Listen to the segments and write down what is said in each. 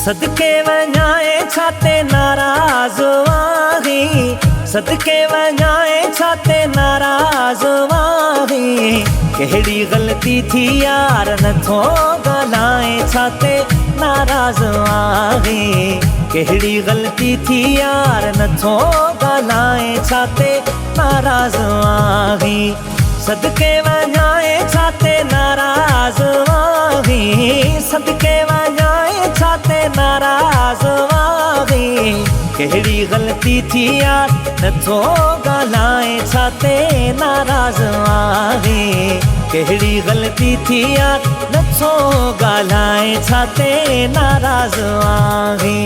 सदके वञाए छाते नाराज़ आही, सदके वञाए छाते नाराज़ आही। कहिड़ी ग़लती थी यार नथो ॻाल्हाए छाते नाराज़ आही। कहिड़ी ग़लती थी यार नथो ॻाल्हाए छाते नाराज़ आही। सदके वञाए छाते नाराज़ आही, सदके वञाए छाते नाराज़ आही। कहिड़ी ग़लती थी यार नथो ॻाल्हाए छाते नाराज़ आही। कहिड़ी ग़लती थी यार नथो ॻाल्हाए छाते नाराज़ आही।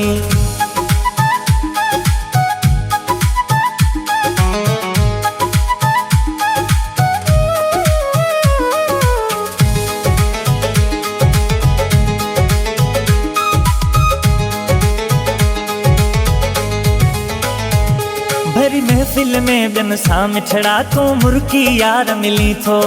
भरी महफ़िल में ॿियनि सां मिठड़ा तूं मुर्की यार मिली थो।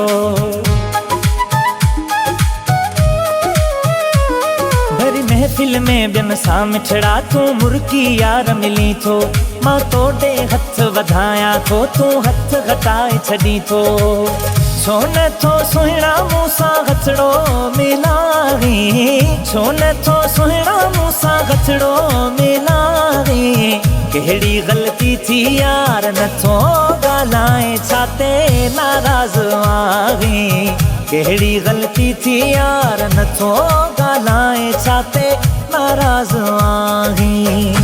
भरी महफ़िल में ॿियनि सां मिठड़ा तूं मुर्की यार मिली थो। मां तोॾे हथ वधायां थो तूं हथ घटाए छॾी थो। छो नथो सुहिणा मूंसां हथड़ो मिलाही, छो नथो सुहिणा मूंसां हथड़ो मिलाही। कहिड़ी ग़लती थी यार नथो ॻाल्हाए छाते नाराज़ आही। कहिड़ी ग़लती थी यार नथो ॻाल्हाए छाते नाराज़ आही।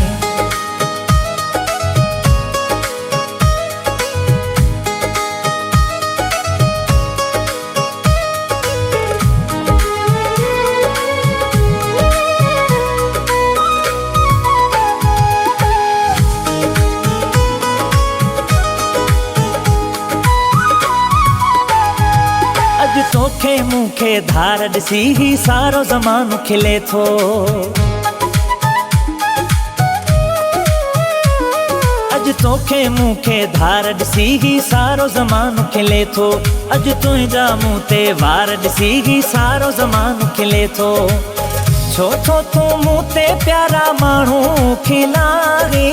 अॼु तोखे मूंखे धार ॾिसी ही सारो ज़मानो खिले थो। अॼु तोखे मूंखे धार ॾिसी ही सारो ज़मानो खिले थो। अॼु तुंहिंजा मूं ते वार ॾिसी ही सारो ज़मानो खिले थो। छो थो तूं मूं ते प्यारा माण्हू खिलाही,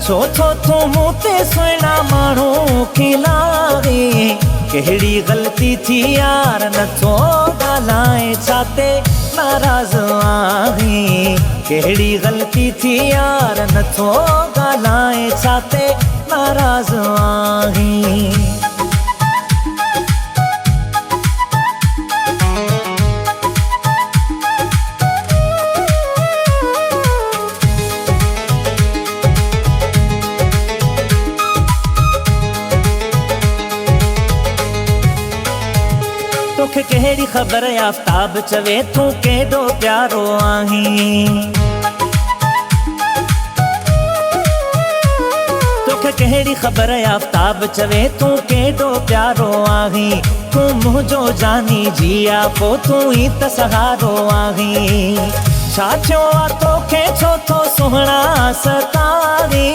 छो थो तूं मूं ते सुहिणा माण्हू खिलाही। कहिड़ी ग़लती थी यार नथो ॻाल्हाए छाते नाराज़ आही। कहिड़ी ग़लती थी यार नथो ॻाल्हाए छाते नाराज़ आही। तोखे कहिड़ी ख़बर आफ़ताब चवे तूं केॾो प्यारो आहीं। तोखे कहिड़ी ख़बर आफ़ताब चवे तूं केॾो प्यारो आहीं। तूं मुंहिंजो जानी जिया पोइ तूं ई त सहारो आहीं। छा थियो आहे तोखे छो थो सुहिणा सतावी,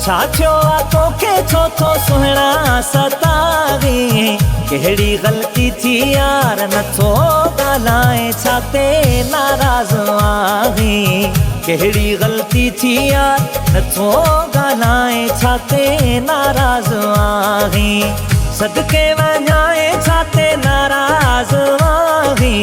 छा थियो आहे तोखे छो थो सुहिणा सतावी। कहिड़ी ग़लती थी यार नथो ॻाल्हाए छाते नाराज़ आही। कहिड़ी ग़लती थी यार नथो ॻाल्हाए छाते नाराज़ आही। सदके वञाए छाते नाराज़ आही,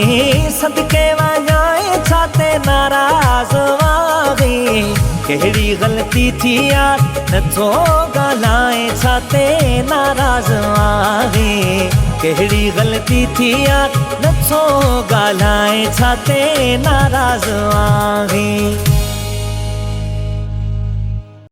सदके वञाए छाते नाराज़ आही। कहिड़ी ग़लती थी यार नथो ॻाल्हाए छाते नाराज़ आही। कहिड़ी ग़लती थी यार नथो ॻाल्हाए छाते नाराज़ आही।